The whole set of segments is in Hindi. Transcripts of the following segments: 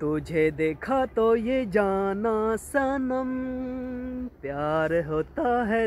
तुझे देखा तो ये जाना सनम प्यार होता है।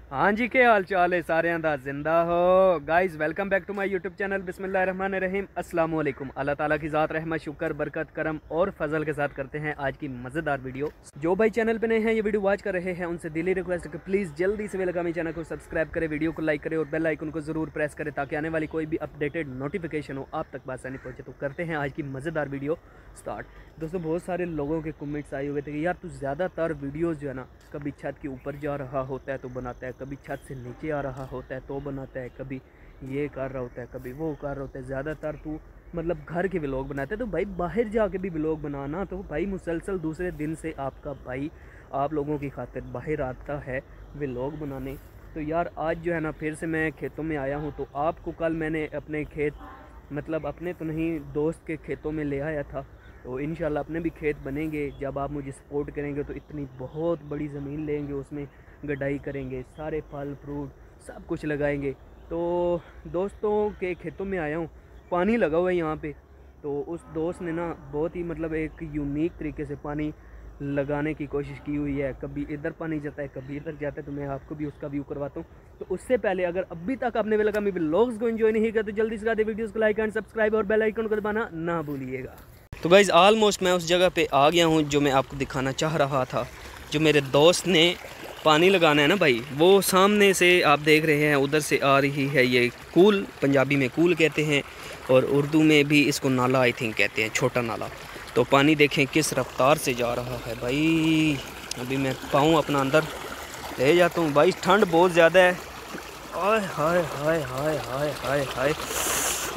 हाँ जी, क्या हाल चाल है सारे दा जिंदा हो guys. Welcome back to my YouTube channel बिस्मिल्लाहिर्रहमानिर्रहीम। अस्सलाम वालेकुम। अल्लाह ताला की ज़ात रहमत शुक्र बरकत करम और फजल के साथ करते हैं आज की मज़ेदार वीडियो। जो भाई चैनल पे नए हैं, ये वीडियो वॉच कर रहे हैं, उनसे दिली रिक्वेस्ट है कि प्लीज़ जल्दी से वेलकम चैनल को सब्सक्राइब करें, वीडियो को लाइक करें और बेल आइकन को ज़रूर प्रेस करें ताकि आने वाली कोई भी अपडेटेड नोटिफिकेशन हो आप तक बासानी पहुँचे। तो करते हैं आज की मज़ेदार वीडियो स्टार्ट। दोस्तों, बहुत सारे लोगों के कमेंट्स आए हुए थे कि यार तू ज़्यादातर वीडियोज़ जो है ना, कभी छत के ऊपर जा रहा होता है तो बनाता है, कभी छत से नीचे आ रहा होता है तो बनाता है, कभी ये कर रहा होता है, कभी वो कर रहा होता है। ज़्यादातर तू मतलब घर के व्लॉग बनाते हैं, तो भाई बाहर जाके भी व्लॉग बनाना। तो भाई मुसलसल दूसरे दिन से आपका भाई आप लोगों की खातिर बाहर आता है व्लॉग बनाने। तो यार आज जो है ना फिर से मैं खेतों में आया हूँ। तो आपको कल मैंने अपने खेत मतलब अपने तो नहीं, दोस्त के खेतों में ले आया था। तो इंशाल्लाह अपने भी खेत बनेंगे जब आप मुझे सपोर्ट करेंगे। तो इतनी बहुत बड़ी ज़मीन लेंगे, उसमें गडाई करेंगे, सारे फल फ्रूट सब कुछ लगाएंगे। तो दोस्तों के खेतों में आया हूँ, पानी लगा हुआ है यहाँ पे। तो उस दोस्त ने ना बहुत ही मतलब एक यूनिक तरीके से पानी लगाने की कोशिश की हुई है। कभी इधर पानी जाता है, कभी इधर जाता है। तो मैं आपको भी उसका व्यू करवाता हूँ। तो उससे पहले अगर अभी तक आपने वेलकम व्लॉग्स को एंजॉय नहीं किया तो जल्दी से कर दे वीडियोस को लाइक एंड सब्सक्राइब और बेल आइकन को दबाना ना भूलिएगा। तो गाइज़ ऑलमोस्ट मैं उस जगह पे आ गया हूँ जो मैं आपको दिखाना चाह रहा था। जो मेरे दोस्त ने पानी लगाना है ना भाई, वो सामने से आप देख रहे हैं, उधर से आ रही है ये कूल, पंजाबी में कूल कहते हैं और उर्दू में भी इसको नाला आई थिंक कहते हैं, छोटा नाला। तो पानी देखें किस रफ्तार से जा रहा है भाई। अभी मैं पाँव अपना अंदर ले जाता हूँ भाई, ठंड बहुत ज़्यादा है। हाय हाय हाय हाय हाय हाय हाय,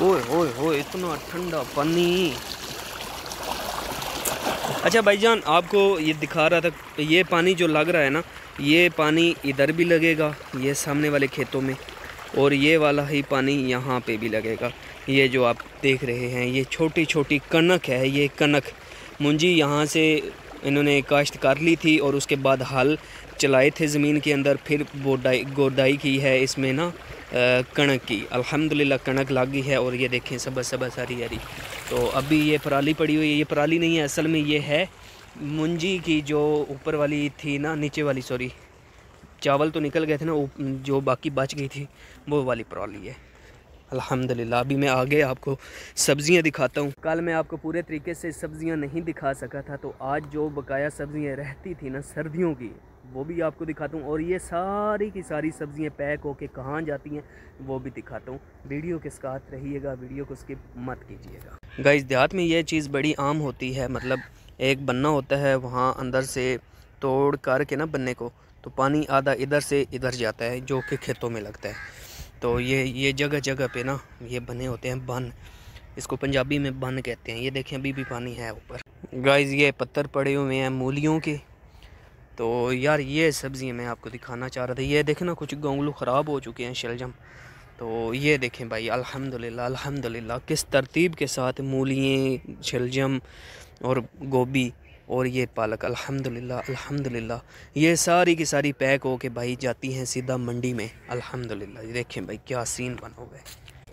ओए ओए ओए इतना ठंडा पानी। अच्छा भाईजान, आपको ये दिखा रहा था, ये पानी जो लग रहा है ना, ये पानी इधर भी लगेगा ये सामने वाले खेतों में, और ये वाला ही पानी यहाँ पे भी लगेगा। ये जो आप देख रहे हैं ये छोटी छोटी कनक है, ये कनक मुंजी यहाँ से इन्होंने काश्त कर ली थी और उसके बाद हल चलाए थे ज़मीन के अंदर, फिर गोदाई की है इसमें ना कणक की। अल्हम्दुलिल्लाह कणक लग गई है और ये देखें सबज सबज हरी हरी। तो अभी ये पराली पड़ी हुई है, ये पराली नहीं है असल में, ये है मुंजी की जो ऊपर वाली थी ना, नीचे वाली सॉरी, चावल तो निकल गए थे ना, जो बाकी बच गई थी वो वाली पराली है। अल्हम्दुलिल्लाह अभी मैं आगे आपको सब्ज़ियां दिखाता हूँ। कल मैं आपको पूरे तरीके से सब्ज़ियां नहीं दिखा सका था, तो आज जो बकाया सब्ज़ियां रहती थी ना सर्दियों की, वो भी आपको दिखाता हूँ। और ये सारी की सारी सब्ज़ियां पैक होके कहाँ जाती हैं वो भी दिखाता हूँ। वीडियो के साथ रहिएगा, वीडियो को स्किप मत कीजिएगा। गाइस देहात में ये चीज़ बड़ी आम होती है, मतलब एक बन्ना होता है, वहाँ अंदर से तोड़ करके ना बन्ने को, तो पानी आधा इधर से इधर जाता है जो कि खेतों में लगता है। तो ये जगह जगह पे ना ये बने होते हैं बन, इसको पंजाबी में बन कहते हैं। ये देखें अभी भी पानी है ऊपर। गाइस ये पत्थर पड़े हुए हैं मूलियों के। तो यार ये सब्ज़ियाँ मैं आपको दिखाना चाह रहा था। ये देखें ना कुछ गोंगलू ख़राब हो चुके हैं, शलजम। तो ये देखें भाई अल्हम्दुलिल्लाह अल्हम्दुलिल्लाह किस तरतीब के साथ मूलियाँ, शलजम और गोभी और ये पालक, अल्हम्दुलिल्लाह अल्हम्दुलिल्लाह ये सारी की सारी पैक हो के भाई जाती हैं सीधा मंडी में। अल्हम्दुलिल्लाह ये देखें भाई क्या सीन बना हुआ है।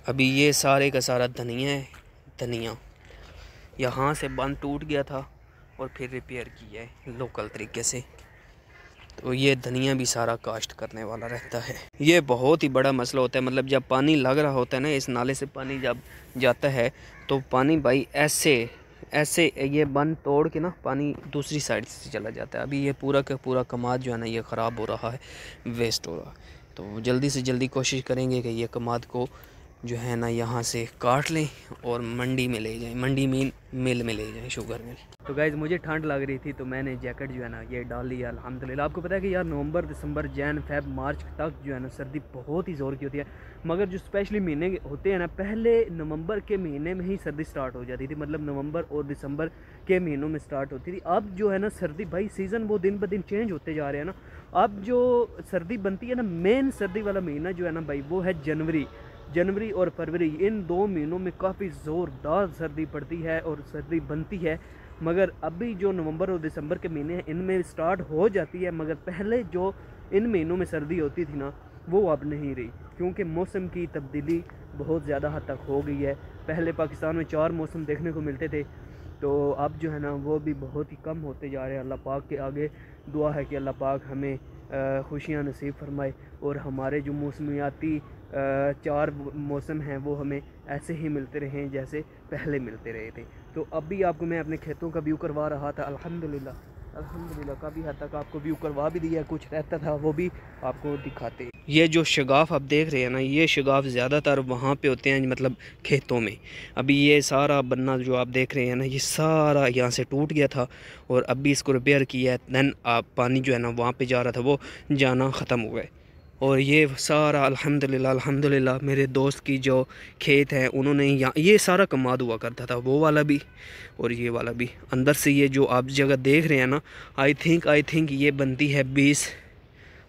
अभी ये सारे का सारा धनिया है, धनिया यहाँ से बंद टूट गया था और फिर रिपेयर किया है लोकल तरीके से। तो ये धनिया भी सारा काश्त करने वाला रहता है। ये बहुत ही बड़ा मसला होता है, मतलब जब पानी लग रहा होता है ना, इस नाले से पानी जब जाता है तो पानी भाई ऐसे ऐसे ये बंद तोड़ के ना पानी दूसरी साइड से चला जाता है। अभी ये पूरा का पूरा कमाद जो है ना ये ख़राब हो रहा है, वेस्ट हो रहा है। तो जल्दी से जल्दी कोशिश करेंगे कि ये कमाद को जो है ना यहाँ से काट लें और मंडी में ले जाएं, मंडी मिल में ले जाएं, शुगर मिल। तो गाइज़ मुझे ठंड लग रही थी तो मैंने जैकेट जो है ना ये डाल लिया अल्हम्दुलिल्लाह। आपको पता है कि यार नवंबर दिसंबर जैन फेब मार्च तक जो है ना सर्दी बहुत ही ज़ोर की होती है, मगर जो स्पेशली महीने होते हैं ना, पहले नवंबर के महीने में ही सर्दी स्टार्ट हो जाती थी, मतलब नवंबर और दिसंबर के महीनों में स्टार्ट होती थी। अब जो है ना सर्दी भाई सीज़न वो दिन ब दिन चेंज होते जा रहे हैं ना। अब जो सर्दी बनती है ना, मेन सर्दी वाला महीना जो है ना भाई वो है जनवरी और फरवरी। इन 2 महीनों में काफ़ी ज़ोरदार सर्दी पड़ती है और सर्दी बनती है। मगर अभी जो नवंबर और दिसंबर के महीने हैं इनमें स्टार्ट हो जाती है, मगर पहले जो इन महीनों में सर्दी होती थी ना वो अब नहीं रही, क्योंकि मौसम की तब्दीली बहुत ज़्यादा हद तक हो गई है। पहले पाकिस्तान में 4 मौसम देखने को मिलते थे, तो अब जो है ना वो भी बहुत ही कम होते जा रहे हैं। अल्लाह पाक के आगे दुआ है कि अल्लाह पाक हमें खुशियाँ नसीब फरमाए और हमारे जो मौसमियाती 4 मौसम हैं वो हमें ऐसे ही मिलते रहें जैसे पहले मिलते रहे थे। तो अभी आपको मैं अपने खेतों का व्यू करवा रहा था। अल्हम्दुलिल्लाह काफ़ी हद तक आपको व्यू करवा भी दिया, कुछ रहता था वो भी आपको दिखाते। ये जो शगाफ आप देख रहे हैं ना, ये शगाफ ज़्यादातर वहाँ पे होते हैं, मतलब खेतों में। अभी ये सारा बन्ना जो आप देख रहे हैं ना, ये सारा यहाँ से टूट गया था और अभी इसको रिपेयर किया है। दैन आप पानी जो है ना वहाँ पे जा रहा था, वो जाना ख़त्म हुआ है। और ये सारा अल्हम्दुलिल्लाह मेरे दोस्त की जो खेत है, उन्होंने यहाँ ये सारा कमाद हुआ करता था, वो वाला भी और ये वाला भी। अंदर से ये जो आप जगह देख रहे हैं ना, आई थिंक ये बनती है 20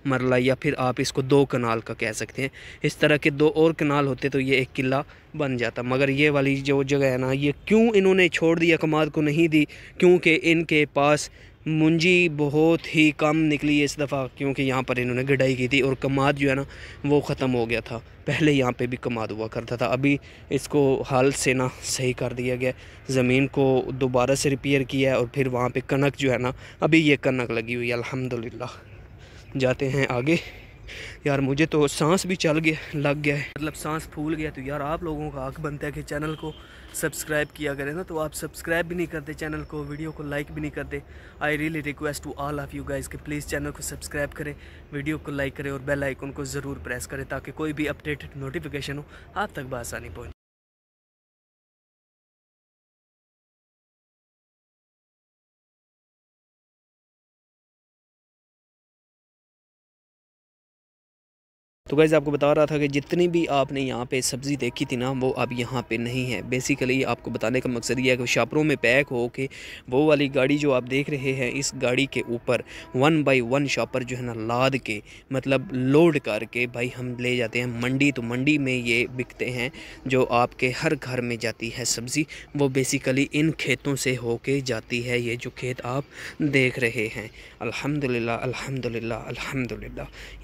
मरला, या फिर आप इसको 2 कनाल का कह सकते हैं। इस तरह के 2 और कनाल होते तो ये 1 किला बन जाता। मगर ये वाली जो जगह है ना, ये क्यों इन्होंने छोड़ दिया, कमाद को नहीं दी, क्योंकि इनके पास मुंजी बहुत ही कम निकली इस दफ़ा, क्योंकि यहाँ पर इन्होंने गडाई की थी और कमाद जो है ना वो ख़त्म हो गया था। पहले यहाँ पे भी कमाद हुआ करता था, अभी इसको हाल से ना सही कर दिया गया, ज़मीन को दोबारा से रिपेयर किया है और फिर वहाँ पे कनक जो है ना, अभी ये कनक लगी हुई है अल्हम्दुलिल्लाह। जाते हैं आगे। यार मुझे तो सांस भी लग गया है, मतलब सांस फूल गया। तो यार आप लोगों का हक बनता है कि चैनल को सब्सक्राइब किया करें ना, तो आप सब्सक्राइब भी नहीं करते चैनल को, वीडियो को लाइक भी नहीं करते। I really request to all of you guys कि प्लीज़ चैनल को सब्सक्राइब करें, वीडियो को लाइक करें और बेल आइकन को ज़रूर प्रेस करें, ताकि कोई भी अपडेटेड नोटिफिकेशन हो आप तक बआसानी पहुँचे। तो गाइज़ आपको बता रहा था कि जितनी भी आपने यहाँ पे सब्ज़ी देखी थी ना, वो अब यहाँ पे नहीं है। बेसिकली आपको बताने का मकसद ये है कि शापरों में पैक हो के वो वाली गाड़ी जो आप देख रहे हैं, इस गाड़ी के ऊपर 1 बाई 1 शॉपर जो है ना लाद के, मतलब लोड करके भाई हम ले जाते हैं मंडी। तो मंडी में ये बिकते हैं, जो आपके हर घर में जाती है सब्ज़ी, वो बेसिकली इन खेतों से होके जाती है। ये जो खेत आप देख रहे हैं, अल्हम्दुलिल्लाह।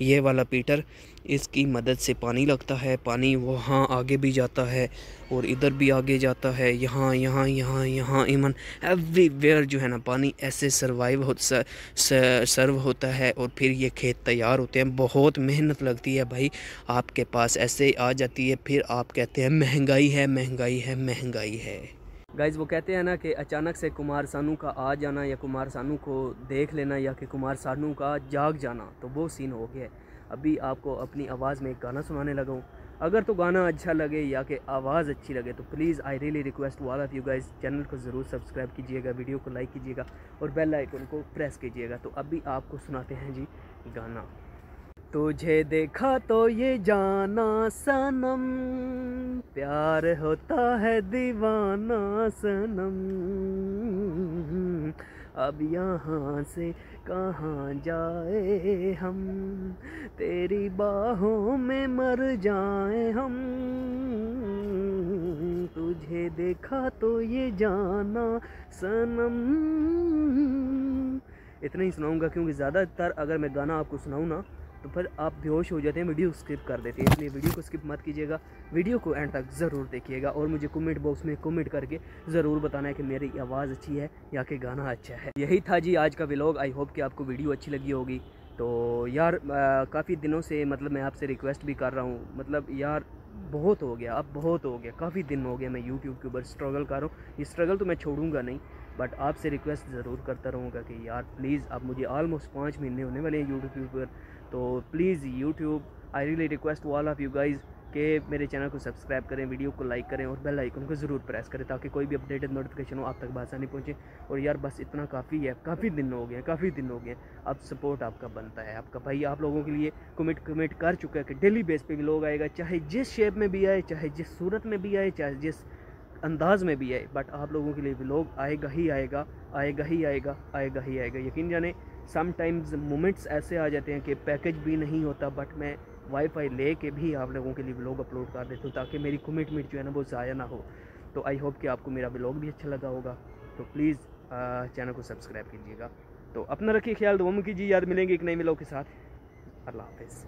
ये वाला पीटर, इसकी मदद से पानी लगता है, पानी वहाँ आगे भी जाता है और इधर भी आगे जाता है, यहाँ इवन एवरीवेयर जो है ना पानी ऐसे सर्व होता है और फिर ये खेत तैयार होते हैं। बहुत मेहनत लगती है भाई, आपके पास ऐसे आ जाती है, फिर आप कहते हैं महंगाई है। गाइज़ वो कहते हैं ना कि अचानक से कुमार सानू का आ जाना, या कुमार सानू को देख लेना, या कि कुमार सानू का जाग जाना, तो वो सीन हो गया है। अभी आपको अपनी आवाज़ में एक गाना सुनाने लगा हूँ। अगर तो गाना अच्छा लगे या कि आवाज़ अच्छी लगे, तो please I really request to all of you guys, channel को ज़रूर सब्सक्राइब कीजिएगा, वीडियो को लाइक कीजिएगा और बेल आइकन को प्रेस कीजिएगा। तो अभी आपको सुनाते हैं जी गाना। तुझे देखा तो ये जाना सनम, प्यार होता है दीवाना सनम, अब यहाँ से कहाँ जाए हम, तेरी बाहों में मर जाए हम, तुझे देखा तो ये जाना सनम। इतना ही सुनाऊंगा, क्योंकि ज़्यादातर अगर मैं गाना आपको सुनाऊँ ना तो फिर आप बेहोश हो जाते हैं, वीडियो स्किप कर देते हैं। इसलिए वीडियो को स्किप मत कीजिएगा, वीडियो को एंड तक ज़रूर देखिएगा और मुझे कमेंट बॉक्स में कमेंट करके ज़रूर बताना है कि मेरी आवाज़ अच्छी है या कि गाना अच्छा है। यही था जी आज का व्लॉग। आई होप कि आपको वीडियो अच्छी लगी होगी। तो यार काफ़ी दिनों से मतलब मैं आपसे रिक्वेस्ट भी कर रहा हूँ, मतलब यार बहुत हो गया, अब बहुत हो गया, काफ़ी दिन हो गया मैं यूट्यूब के ऊपर स्ट्रगल कर रहा हूँ। ये स्ट्रगल तो मैं छोड़ूंगा नहीं, बट आपसे रिक्वेस्ट ज़रूर करता रहूँगा कि यार प्लीज़, अब मुझे ऑलमोस्ट 5 महीने होने वाले हैं यूट्यूब पर, तो please YouTube I really request to all of you guys कि मेरे चैनल को सब्सक्राइब करें, वीडियो को लाइक करें और बेल आइकन को ज़रूर प्रेस करें, ताकि कोई भी अपडेटेड नोटिफिकेशन हो आप तक बआसानी पहुँचे। और यार बस इतना काफ़ी है, काफ़ी दिन हो गए, अब सपोर्ट आपका बनता है। आपका भाई आप लोगों के लिए कमिट कर चुका है कि डेली बेस पे भी लोग आएगा, चाहे जिस शेप में भी आए, चाहे जिस सूरत में भी आए, चाहे जिस अंदाज़ में भी आए, बट आप लोगों के लिए व्लॉग आएगा ही आएगा। यकीन जाने समटाइम्स मोमेंट्स ऐसे आ जाते हैं कि पैकेज भी नहीं होता, बट मैं वाईफाई ले के भी आप लोगों के लिए व्लॉग अपलोड कर देता हूँ, ताकि मेरी कमिटमेंट जो है ना वो ज़ाया ना हो। तो आई होप कि आपको मेरा व्लॉग भी अच्छा लगा होगा। तो प्लीज़ चैनल को सब्सक्राइब कीजिएगा। तो अपना रखिए ख्याल, दुआ में कीजिए। याद मिलेंगे एक नए व्लॉग के साथ। अल्लाह हाफ़िज़।